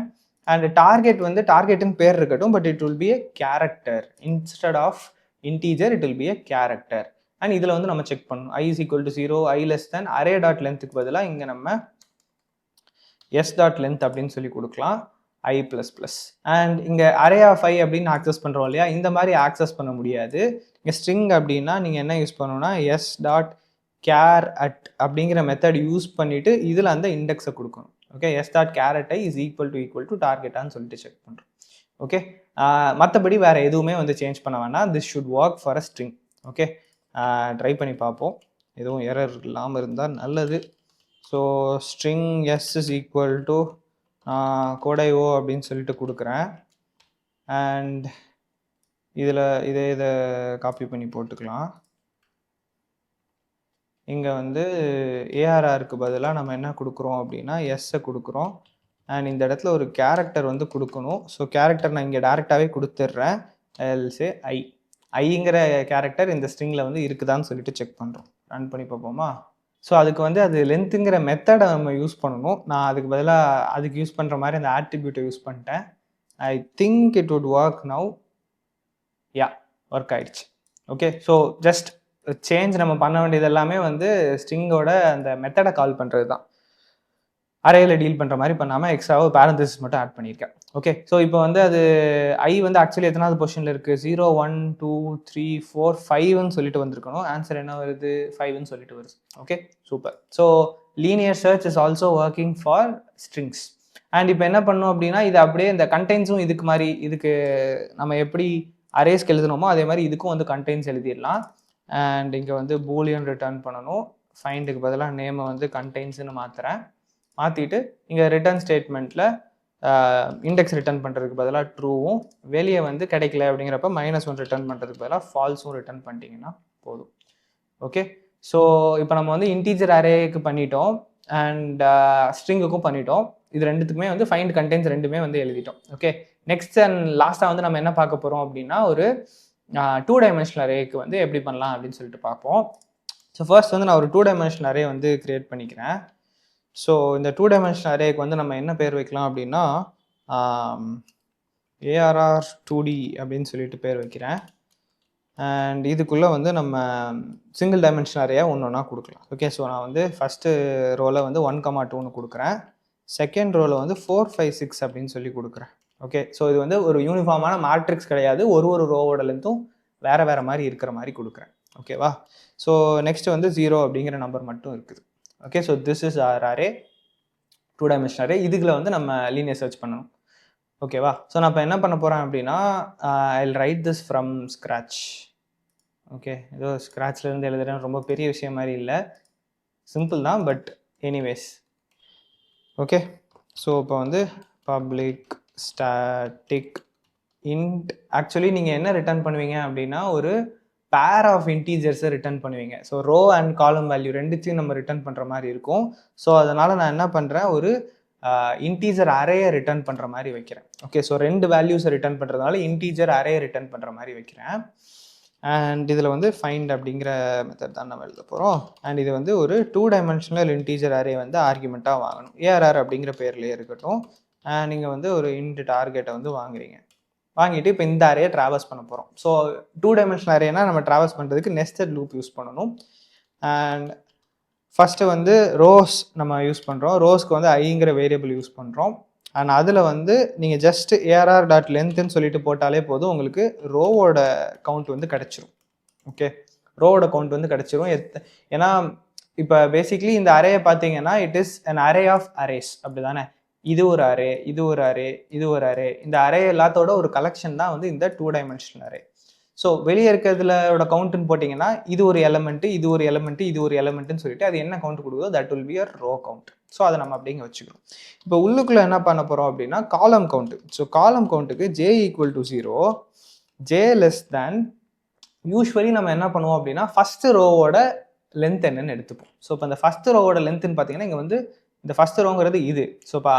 S1: அண்ட் டார்கெட் வந்து டார்கெட்டுன்னு பேர் இருக்கட்டும், but it will be a character. Instead of integer it will be a character. And இதில் வந்து நம்ம செக் பண்ணணும் i is equal to 0, i less than array dot lengthக்கு பதிலாக இங்கே நம்ம s dot length அப்படின்னு சொல்லி கொடுக்கலாம், i plus plus. அண்ட் இங்கே array of i அப்படின்னு ஆக்சஸ் பண்ணுறோம் இல்லையா, இந்த மாதிரி ஆக்சஸ் பண்ண முடியாது. இங்கே ஸ்ட்ரிங் அப்படின்னா நீங்கள் என்ன யூஸ் பண்ணணும்னா s dot char at அப்படிங்கிற மெத்தட் யூஸ் பண்ணிவிட்டு இதில் அந்த இண்டெக்ஸை கொடுக்கணும். Okay, s dot char at i is equal to டார்கெட்டான்னு சொல்லிட்டு செக் பண்ணுறோம். ஓகே, மற்றபடி வேறு எதுவுமே வந்து சேஞ்ச் பண்ண வேணாம். This should work for a string. Okay, try பண்ணி பார்ப்போம், எதுவும் எரர் இல்லாமல் இருந்தால் நல்லது. So string s is equal to கோடைஓ அப்படின்னு சொல்லிட்டு கொடுக்குறேன். அண்ட் இதை காப்பி பண்ணி போட்டுக்கலாம். இங்கே வந்து ஏஆர்ஆருக்கு பதிலாக நம்ம என்ன கொடுக்குறோம் அப்படின்னா எஸ்ஸை கொடுக்குறோம். அண்ட் இந்த இடத்துல ஒரு கேரக்டர் வந்து கொடுக்கணும். ஸோ கேரக்டர் நான் இங்கே டேரெக்டாகவே கொடுத்துட்றேன். எல்சே ஐங்கிற கேரக்டர் இந்த ஸ்ட்ரிங்கில் வந்து இருக்குதான்னு சொல்லிட்டு செக் பண்ணுறோம். ரன் பண்ணி பார்ப்போமா. ஸோ அதுக்கு வந்து அது லென்த்துங்கிற மெத்தடை நம்ம யூஸ் பண்ணணும். நான் அதுக்கு பதிலாக அதுக்கு யூஸ் பண்ணுற மாதிரி அந்த ஆட்ரிபியூட்டை யூஸ் பண்ணிட்டேன். I think it would work now. Yeah, work ஆயிடுச்சு. ஓகே, ஸோ ஜஸ்ட் சேஞ்ச் நம்ம பண்ண வேண்டியது எல்லாமே வந்து ஸ்ட்ரிங்கோட அந்த மெத்தடை கால் பண்ணுறது தான். அரேயில் டீல் பண்ணுற மாதிரி பண்ணாமல் எக்ஸ்ட்ராவாக பேரந்தசிஸ் மட்டும் ஆட் பண்ணியிருக்கேன். ஓகே, ஸோ இப்போ வந்து அது ஐ வந்து ஆக்சுவலி எத்தனாவது பொசிஷனில் இருக்குது, 0 1 2 3 4 5ன்னு சொல்லிட்டு வந்திருக்கணும். ஆன்சர் என்ன வருது, 5ன்னு சொல்லிட்டு வருது. Okay, super. So linear search is also working for strings. And இப்போ என்ன பண்ணணும் அப்படின்னா இது அப்படியே இந்த கண்டெய்ன்ஸும் இதுக்கு நம்ம எப்படி அரேஸ்க்கு எழுதணுமோ அதே மாதிரி இதுக்கும் வந்து கண்டெய்ன்ஸ் எழுதிடலாம். அண்ட் இங்கே வந்து பூலியன் ரிட்டர்ன் பண்ணணும். ஃபைண்டுக்கு பதிலாக நேமை வந்து கண்டெய்ன்ஸ்னு மாற்றிட்டு இங்கே ரிட்டர்ன் ஸ்டேட்மெண்ட்டில் இண்டெக்ஸ் ரிட்டர்ன் பண்ணுறதுக்கு பதிலாக ட்ரூவும், வெளியே வந்து கிடைக்கல அப்படிங்கிறப்ப -1 ரிட்டர்ன் பண்ணுறதுக்கு பதிலாக ஃபால்ஸும் ரிட்டர்ன் பண்ணிட்டீங்கன்னா போதும். ஓகே, ஸோ இப்போ நம்ம வந்து இன்டீஜர் அரேக்கு பண்ணிட்டோம் அண்ட் ஸ்ட்ரிங்குக்கும் பண்ணிட்டோம். இது ரெண்டுத்துக்குமே வந்து ஃபைண்ட் கண்டெய்ன்ஸ் ரெண்டுமே வந்து எழுதிட்டோம். ஓகே, நெக்ஸ்ட் அண்ட் லாஸ்ட்டாக வந்து நம்ம என்ன பார்க்க போகிறோம் அப்படின்னா ஒரு 2 டைமென்ஷனல் அரேக்கு வந்து எப்படி பண்ணலாம் அப்படின்னு சொல்லிட்டு பார்ப்போம். ஸோ ஃபர்ஸ்ட் வந்து நான் ஒரு 2 டைமென்ஷனல் அரே வந்து கிரியேட் பண்ணிக்கிறேன். ஸோ இந்த 2 டைமென்ஷனல் அரேக்கு வந்து நம்ம என்ன பேர் வைக்கலாம் அப்படின்னா ஏஆர்ஆர் 2D அப்படின்னு சொல்லிட்டு பேர் வைக்கிறேன். அண்ட் இதுக்குள்ளே வந்து நம்ம சிங்கிள் டைமென்ஷனல் அரேயாக ஒன்றா கொடுக்கலாம். ஓகே, ஸோ நான் வந்து ஃபஸ்ட்டு ரோவில் வந்து 1,2ன்னு கொடுக்குறேன். செகண்ட் ரோவில் வந்து 4 5 6 அப்படின்னு சொல்லி கொடுக்குறேன். ஓகே, ஸோ இது வந்து ஒரு யூனிஃபார்மான மேட்ரிக்ஸ் கிடையாது, ஒரு ரோவோட லென்த்தும் வேறு மாதிரி இருக்கிற மாதிரி கொடுக்குறேன். ஓகேவா. ஸோ நெக்ஸ்ட் வந்து 0 அப்படிங்கிற நம்பர் மட்டும் இருக்குது. Okay, so this is our array two dimensional array. இதுக்குள்ள வந்து நம்ம லீனியர் சர்ச் பண்ணணும். ஓகேவா? ஸோ நான் இப்போ என்ன பண்ண போகிறேன் அப்படின்னா I write this from scratch. Okay, ஏதோ ஸ்க்ராட்ச்லேருந்து எழுதுறேன், ரொம்ப பெரிய விஷயம் மாதிரி இல்லை, சிம்பிள் தான், பட் எனிவேஸ். ஓகே, ஸோ இப்போ வந்து பப்ளிக் ஸ்டாட்டிக் இன்ட். ஆக்சுவலி நீங்கள் என்ன ரிட்டர்ன் பண்ணுவீங்க அப்படின்னா ஒரு பேர் ஆஃப் இன்டீஜர்ஸை ரிட்டர்ன் பண்ணுவீங்க. So row and column value ரெண்டுத்தையும் நம்ம ரிட்டர்ன் பண்ணுற மாதிரி இருக்கும். ஸோ அதனால் நான் என்ன பண்ணுறேன், ஒரு இன்டீஜர் அரேயை ரிட்டர்ன் பண்ணுற மாதிரி வைக்கிறேன். ஓகே, ஸோ 2 வேல்யூஸை ரிட்டர்ன் பண்ணுறதுனால இன்டீஜர் அரேயை ரிட்டர்ன் பண்ணுற மாதிரி வைக்கிறேன். அண்ட் இதில் வந்து ஃபைண்ட் அப்படிங்கிற மெத்தட் தான் நம்ம எழுத போகிறோம். அண்ட் இது வந்து ஒரு 2 டைமென்ஷனல் இன்டீஜர் அரே வந்து ஆர்குமெண்ட்டாக வாங்கணும். ஏஆர்ஆர் அப்படிங்கிற பேர்லேயே இருக்கட்டும். நீங்கள் வந்து ஒரு இன்ட் டார்கெட்டை வந்து வாங்குறீங்க. வாங்கிட்டு இப்போ இந்த அரேயை ட்ராவல்ஸ் பண்ண போகிறோம். ஸோ 2 டைமென்ஷனல் அரேனா நம்ம ட்ராவல்ஸ் பண்ணுறதுக்கு நெஸ்டட் லூப் யூஸ் பண்ணணும். அண்ட் ஃபஸ்ட்டு வந்து ரோஸ் நம்ம யூஸ் பண்ணுறோம். ரோஸ்க்கு வந்து ஐங்கிற வேரியபிள் யூஸ் பண்ணுறோம். அண்ட் அதில் வந்து நீங்கள் ஜஸ்ட் ஏஆர்ஆர் டாட் லென்த்துன்னு சொல்லிட்டு போட்டாலே போதும், உங்களுக்கு ரோவோட கவுண்ட் வந்து கிடச்சிரும். ஓகே, ரோவோட கவுண்ட் வந்து கிடச்சிரும். ஏன்னா இப்போ பேசிக்லி இந்த அரேயை பார்த்தீங்கன்னா it is an array of arrays, அப்படி தானே? இது ஒரு அரே, இது ஒரு அரே, இது ஒரு அரே. இந்த அரே எல்லாத்தோட ஒரு கலெக்ஷன் தான் வந்து இந்த 2 டைமென்ஷனல் அரே. ஸோ வெளியே இருக்கிறதுலோட கவுண்ட்டுன்னு போட்டிங்கன்னா இது ஒரு எலமெண்ட்டு, இது ஒரு எலமெண்ட்டு, இது ஒரு எலமெண்ட்டுன்னு சொல்லிட்டு அது என்ன கவுண்ட் கொடுக்குதோ that will be a row count. So அதை நம்ம அப்படிங்க வச்சுக்கிறோம். இப்போ உள்ளுக்குள்ளே என்ன பண்ண போகிறோம் அப்படின்னா காலம் கவுண்ட்டு. ஸோ காலம் கவுண்ட்டுக்கு j equal to 0, j less than, usually நம்ம என்ன பண்ணுவோம் அப்படின்னா ஃபஸ்ட்டு ரோவோட லென்த் என்னன்னு எடுத்துப்போம். ஸோ இப்போ இந்த ஃபஸ்ட்டு ரோவோட லென்த்துன்னு பார்த்தீங்கன்னா இங்கே வந்து இந்த ஃபஸ்ட்டு ரோங்கிறது இது. ஸோ இப்போ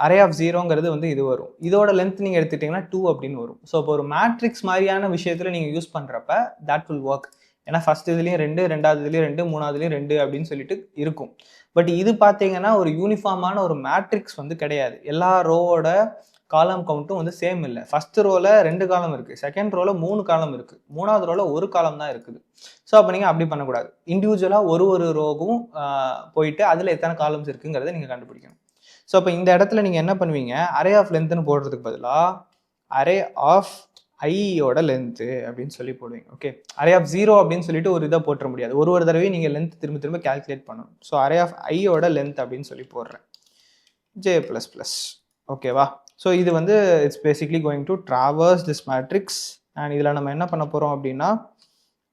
S1: அரே ஆஃப் 0ங்கிறது வந்து இது வரும். இதோட லென்த் நீங்கள் எடுத்துக்கிட்டிங்கன்னா 2 அப்படின்னு வரும். ஸோ இப்போ ஒரு மேட்ரிக்ஸ் மாதிரியான விஷயத்தில் நீங்கள் யூஸ் பண்ணுறப்ப தட் வில் ஒர்க். ஏன்னா ஃபஸ்ட் இதுலேயும் 2, ரெண்டாவது இதுலேயும் 2, மூணாவதுலேயும் 2 அப்படின்னு சொல்லிட்டு இருக்கும். பட் இது பார்த்தீங்கன்னா ஒரு யூனிஃபார்மான ஒரு மேட்ரிக்ஸ் வந்து கிடையாது. எல்லா ரோவோட காலம் கவுண்ட்டும் வந்து சேம் இல்லை. ஃபர்ஸ்ட் ரோவில் 2 காலம் இருக்குது, செகண்ட் ரோவில் 3 காலம் இருக்குது, மூணாவது ரோவில் 1 காலம் தான் இருக்குது. ஸோ அப்போ நீங்கள் அப்படி பண்ணக்கூடாது. இண்டிவிஜுவலாக ஒரு ரோவும் போயிட்டு அதில் எத்தனை காலம்ஸ் இருக்குங்கிறத நீங்கள் கண்டுபிடிக்கணும். ஸோ அப்போ இந்த இடத்துல நீங்கள் என்ன பண்ணுவீங்க, அரே ஆஃப் லென்த்துன்னு போடுறதுக்கு பதிலாக அரே ஆஃப் ஐயோட லென்த்து அப்படின்னு சொல்லி போடுவீங்க. ஓகே, அரே ஆஃப் 0 அப்படின்னு சொல்லிட்டு ஒரு இதை போட்டுற முடியாது. ஒரு தடவையும் நீங்கள் லென்த் திரும்ப கால்குலேட் பண்ணணும். ஸோ அரே ஆஃப் ஐயோட லென்த் அப்படின்னு சொல்லி போடுறேன், ஜே ப்ளஸ் ப்ளஸ். ஓகேவா? ஸோ இது வந்து it's basically going to traverse this matrix. And இதில் நம்ம என்ன பண்ண போகிறோம் அப்படின்னா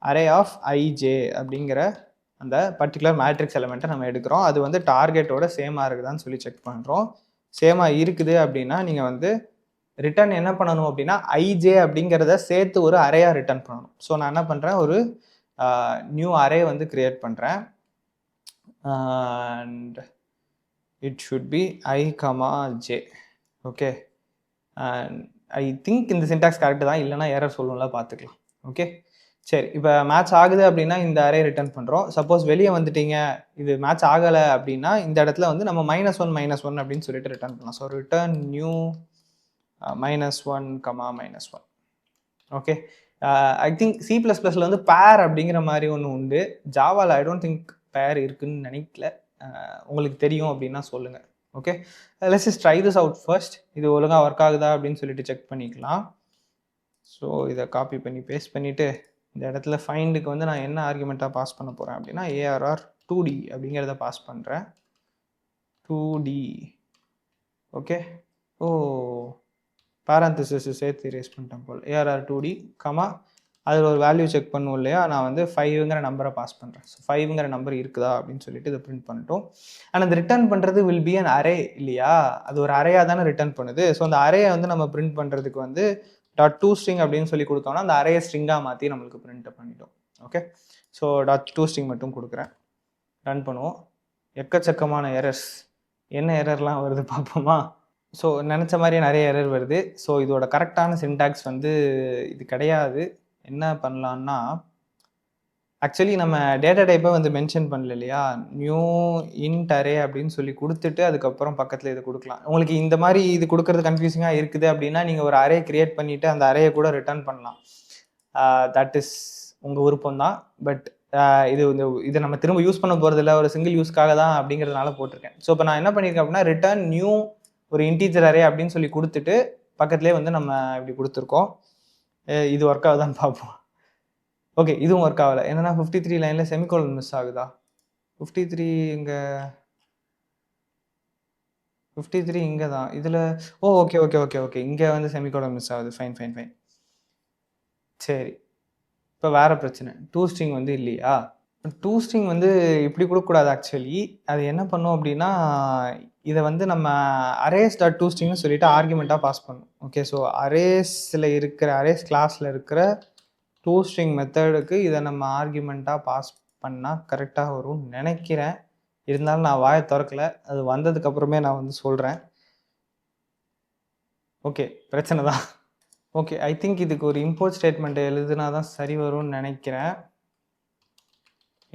S1: அரே ஆஃப் ஐஜே அப்படிங்கிற அந்த பர்டிகுலர் மேட்ரிக்ஸ் எலிமெண்ட்டை நம்ம எடுக்கிறோம். அது வந்து டார்கெட்டோட சேமாக இருக்குதான்னு சொல்லி செக் பண்ணுறோம். சேமாக இருக்குது அப்படின்னா நீங்கள் வந்து ரிட்டர்ன் என்ன பண்ணணும் அப்படின்னா ஐஜே அப்படிங்கிறத சேர்த்து ஒரு அரேயாக ரிட்டர்ன் பண்ணணும். ஸோ நான் என்ன பண்ணுறேன், ஒரு நியூ அரே வந்து கிரியேட் பண்ணுறேன். And it should B i comma J. Okay, and I think இந்த சின்டாக்ஸ் கரெக்டு தான், இல்லைனா எரர் சொல்லணும்ல, பார்த்துக்கலாம். ஓகே, சரி. இப்போ மேட்ச் ஆகுது அப்படின்னா இந்த அரே ரிட்டர்ன் பண்ணுறோம். சப்போஸ் வெளியே வந்துட்டீங்க, இது மேட்ச் ஆகலை அப்படின்னா இந்த இடத்துல வந்து நம்ம -1 அப்படின்னு சொல்லிட்டு ரிட்டர்ன் பண்ணலாம். So return new -1, okay. I think C++ல வந்து பேர் அப்படிங்கிற மாதிரி ஒன்று உண்டு. ஜாவாவில் ஐ டோன்ட் திங்க் பேர் இருக்குன்னு நினைக்கல. உங்களுக்கு தெரியும் அப்படின்னா சொல்லுங்கள். Okay, let's just try this out first. இது ஒழுங்காக ஒர்க் ஆகுதா அப்படின்னு சொல்லிட்டு செக் பண்ணிக்கலாம். ஸோ இதை காப்பி பண்ணி பேஸ்ட் பண்ணிவிட்டு இந்த இடத்துல ஃபைண்டுக்கு வந்து நான் என்ன ஆர்குமெண்ட்டாக பாஸ் பண்ண போகிறேன் அப்படின்னா ARR 2D அப்படிங்கிறத பாஸ் பண்ணுறேன். 2D. ஓகே, ஓ பேரந்தசிஸ் சேர்த்து erase பண்ணிட்டேன் போல். ARR 2D கமா அதில் ஒரு வேல்யூ செக் பண்ணுவோம் இல்லையா, நான் வந்து 5ங்கிற நம்பரை பாஸ் பண்ணுறேன். ஸோ 5ங்கிற நம்பர் இருக்குதா அப்படின்னு சொல்லிட்டு இதை பிரிண்ட் பண்ணிட்டோம். ஆனால் அந்த ரிட்டர்ன் பண்ணுறது வில் பி அன் அரே இல்லையா, அது ஒரு அரேயாக தானே ரிட்டர்ன் பண்ணுது. ஸோ அந்த அரேயை வந்து நம்ம பிரிண்ட் பண்ணுறதுக்கு வந்து .toString அப்படின்னு சொல்லி கொடுத்தோம்னா அந்த அரேயை ஸ்ட்ரிங்காக மாற்றி நம்மளுக்கு பிரிண்ட் பண்ணிட்டோம். ஓகே, ஸோ .toString மட்டும் கொடுக்குறேன், ரன் பண்ணுவோம். எக்கச்சக்கமான எரர்ஸ், என்ன எரர்லாம் வருது பார்ப்போமா. ஸோ நினச்ச மாதிரியே நிறைய எரர் வருது. ஸோ இதோட கரெக்டான சின்டாக்ஸ் வந்து இது கிடையாது. என்ன பண்ணலான்னா, ஆக்சுவலி நம்ம டேட்டா டைப்பை வந்து மென்ஷன் பண்ணல இல்லையா, நியூ இன்ட் அரே அப்படின்னு சொல்லி கொடுத்துட்டு அதுக்கப்புறம் பக்கத்தில் இது கொடுக்கலாம். உங்களுக்கு இந்த மாதிரி இது கொடுக்கறது கன்ஃபியூசிங்காக இருக்குது அப்படின்னா நீங்கள் ஒரு அரே கிரியேட் பண்ணிவிட்டு அந்த அரேயை கூட ரிட்டர்ன் பண்ணலாம். தட் இஸ் உங்கள் விருப்பம் தான். பட் இதை நம்ம திரும்ப யூஸ் பண்ண போகிறதில்ல, ஒரு சிங்கிள் யூஸ்க்காக தான் அப்படிங்கிறதுனால போட்டிருக்கேன். ஸோ இப்போ நான் என்ன பண்ணியிருக்கேன் அப்படின்னா ரிட்டர்ன் நியூ ஒரு இன்டீஜர் அரே அப்படின்னு சொல்லி கொடுத்துட்டு பக்கத்துலேயே வந்து நம்ம இப்படி கொடுத்துருக்கோம். இது ஒர்க் ஆகுதான்னு பார்ப்போம். ஓகே, இதுவும் ஒர்க் ஆகலை. என்னன்னா 53 லைனில் செமிகோலன் மிஸ் ஆகுதா. 53 இங்கே 53 இங்கே தான் இதில். ஓ ஓகே ஓகே ஓகே ஓகே, இங்கே வந்து செமிகோலன் மிஸ் ஆகுது. Fine fine fine. சரி, இப்போ வேறு பிரச்சனை. டூ ஸ்ட்ரிங் வந்து இல்லையா? டூ ஸ்ட்ரிங் வந்து இப்படி கொடுக்கக்கூடாது ஆக்சுவலி. அது என்ன பண்ணும் அப்படின்னா, இதை வந்து நம்ம அரேஸ் டாட் டூ ஸ்ட்ரிங்னு சொல்லிட்டு ஆர்குமெண்ட்டாக பாஸ் பண்ணும். ஓகே, ஸோ அரேஸில் இருக்கிற அரேஸ் கிளாஸில் இருக்கிற டூ ஸ்ட்ரிங் மெத்தடுக்கு இதை நம்ம ஆர்குமெண்ட்டாக பாஸ் பண்ணால் கரெக்டாக வரும்னு நினைக்கிறேன். இருந்தாலும் நான் வாயை திறக்கல, அது வந்ததுக்கப்புறமே நான் வந்து சொல்கிறேன். ஓகே, பிரச்சனை தான். ஓகே, ஐ திங்க் இதுக்கு ஒரு இம்போர்ட் ஸ்டேட்மெண்ட் எழுதுனா தான் சரி வரும்னு நினைக்கிறேன்.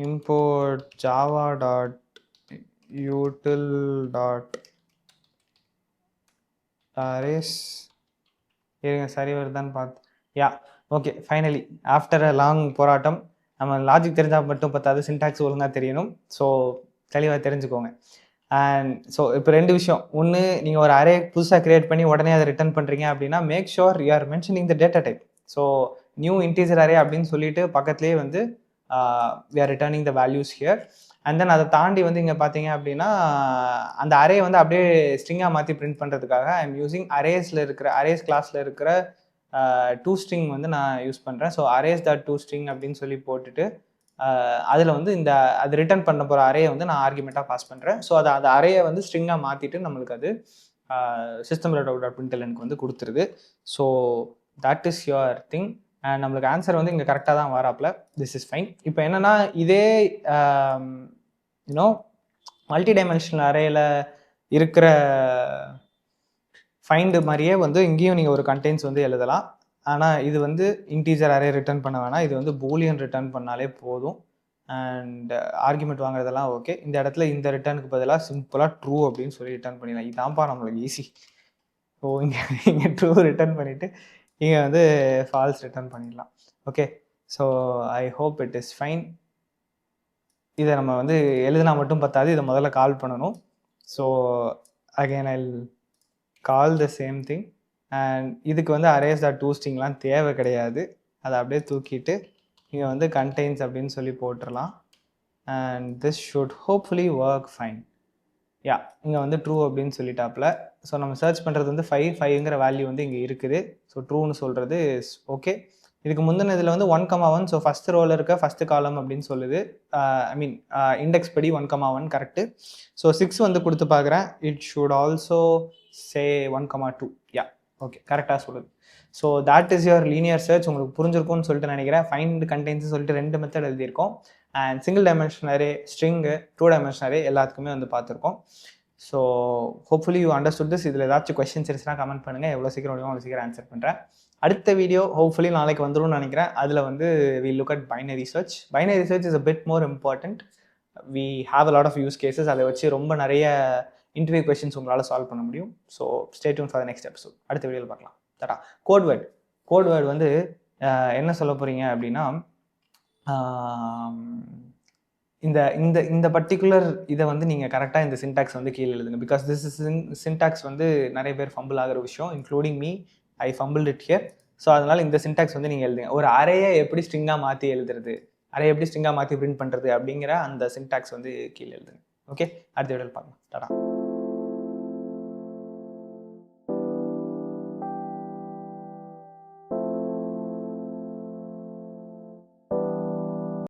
S1: import java dot util dot arrays. இருங்க சரி வருதான்னு பார்த்து. Yeah okay, finally after a long போராட்டம். நம்ம லாஜிக் தெரிஞ்சால் மட்டும் பத்தாது, சின்டாக்ஸ் ஒழுங்காக தெரியணும். ஸோ தெளிவாக தெரிஞ்சுக்கோங்க. அண்ட் ஸோ இப்போ ரெண்டு விஷயம். ஒன்று, நீங்கள் ஒரு அரே புதுசாக க்ரியேட் பண்ணி உடனே அதை ரிட்டர்ன் பண்ணுறீங்க அப்படின்னா make sure you are mentioning the data type. So new integer array அப்படின்னு சொல்லிட்டு பக்கத்துலேயே வந்து we are returning the values here. And then அதை தாண்டி வந்து இங்கே பார்த்தீங்க அப்படின்னா அந்த அரே வந்து அப்படியே ஸ்ட்ரிங்காக மாற்றி பிரிண்ட் பண்ணுறதுக்காக ஐ எம் யூஸிங் அரேஸில் இருக்கிற அரேஸ் கிளாஸில் இருக்கிற டூ ஸ்ட்ரிங் வந்து நான் யூஸ் பண்ணுறேன். So arrays dot to string அப்படின்னு சொல்லி போட்டுட்டு அதில் வந்து இந்த அது ரிட்டர்ன் பண்ண போகிற அரேயை வந்து நான் ஆர்குமெண்ட்டாக பாஸ் பண்ணுறேன். ஸோ அதை அந்த அரேயை வந்து ஸ்ட்ரிங்காக மாற்றிட்டு நம்மளுக்கு அது system.out.println வந்து கொடுத்துருது. So that is your thing. And நம்மளுக்கு ஆன்சர் வந்து இங்கே கரெக்டாக தான் வராப்பில். This is fine. இப்போ என்னென்னா இதே யூனோ மல்டி டைமென்ஷனல் அரேயில் இருக்கிற ஃபைண்டு மாதிரியே வந்து இங்கேயும் நீங்கள் ஒரு கண்டெய்ன்ஸ் வந்து எழுதலாம். ஆனால் இது வந்து இன்டீஜர் அரே ரிட்டர்ன் பண்ண வேணாம், இது வந்து பூலியன் ரிட்டர்ன் பண்ணாலே போதும். அண்ட் ஆர்குமெண்ட் வாங்குறதெல்லாம் ஓகே. இந்த இடத்துல இந்த ரிட்டர்னுக்கு பதிலாக சிம்பிளாக ட்ரூ அப்படின்னு சொல்லி ரிட்டர்ன் பண்ணிடலாம். இதான்ப்பா நம்மளுக்கு ஈஸி. ஸோ இங்கே ட்ரூ ரிட்டர்ன் பண்ணிவிட்டு இங்கே வந்து ஃபால்ஸ் ரிட்டர்ன் பண்ணிடலாம். Okay, so I hope it is fine. இதை நம்ம வந்து எழுதினா மட்டும் பத்தாது, இதை முதல்ல கால் பண்ணணும். So again I call the same thing. And இதுக்கு வந்து அரேஸ் டாட் டூ ஸ்ட்ரிங்லாம் தேவை கிடையாது. அதை அப்படியே தூக்கிட்டு இங்கே வந்து கண்டெய்ன்ஸ் அப்படின்னு சொல்லி போட்டுடலாம். And this should hopefully work fine. Yeah, இங்கே வந்து ட்ரூ அப்படின்னு சொல்லிட்டாப்புல. ஸோ நம்ம சர்ச் பண்ணுறது வந்து 5ங்கிற வேல்யூ வந்து இங்கே இருக்குது. ஸோ ட்ரூன்னு சொல்கிறது ஓகே. இதுக்கு முந்தின இதில் வந்து 1,1, ஸோ ஃபஸ்ட் ரோவில் இருக்க ஃபஸ்ட்டு காலம் அப்படின்னு சொல்லுது. ஐ மீன் இண்டெக்ஸ் படி 1,1 கரெக்டு. ஸோ 6 வந்து கொடுத்து பார்க்குறேன். It should also say 1,2. Yeah okay, கரெக்டாக சொல்லுது. So that is your linear search. உங்களுக்கு புரிஞ்சிருக்கும்னு சொல்லிட்டு நினைக்கிறேன். ஃபைண்ட் கண்டெய்ன்ஸ் சொல்லிட்டு 2 மெத்தட் எழுதியிருக்கோம். And single dimension array, string, 2 dimension array எல்லாத்துக்குமே வந்து பார்த்துருக்கோம். So hopefully you understood this. இதில் ஏதாச்சும் கொஸ்டின்ஸ் இருந்துச்சுன்னா கமெண்ட் பண்ணுங்கள். எவ்வளோ சீக்கிரம் முடியும் அவ்வளோ சீக்கிரம் ஆன்சர் பண்ணுறேன். அடுத்த வீடியோ ஹோப்ஃபுல்லி நாளைக்கு வந்துடும் நினைக்கிறேன். அதில் வந்து we look at binary search. Binary search is a bit more important. We have a lot of use cases. அதை வச்சு ரொம்ப நிறைய இன்டர்வியூ கொஸ்டின்ஸ் உங்களால் சால்வ் பண்ண முடியும். So stay tune for the next episode. அடுத்த வீடியோவில் பார்க்கலாம். தடா. கோட் வேர்ட் வந்து என்ன சொல்ல போகிறீங்க அப்படின்னா, இந்த இந்த இந்த பர்டிகுலர் இதை வந்து நீங்கள் கரெக்டாக இந்த சின்டாக்ஸ் வந்து கீழே எழுதுங்க. பிகாஸ் திஸ் இஸ் சின்டாக்ஸ் வந்து நிறைய பேர் ஃபம்பிள் ஆகிற விஷயம், including me. I fumble it here. So அதனால் இந்த சின்டாக்ஸ் வந்து நீங்கள் எழுதுங்க. ஒரு அறையை எப்படி ஸ்ட்ரிங்காக மாற்றி எழுதுறது, அறையை எப்படி ஸ்ட்ரிங்காக மாற்றி பிரிண்ட் பண்ணுறது அப்படிங்கிற அந்த சின்டாக்ஸ் வந்து கீழே எழுதுங்க. ஓகே, அடுத்த வீடியோவில் பார்க்கலாம். டாடா.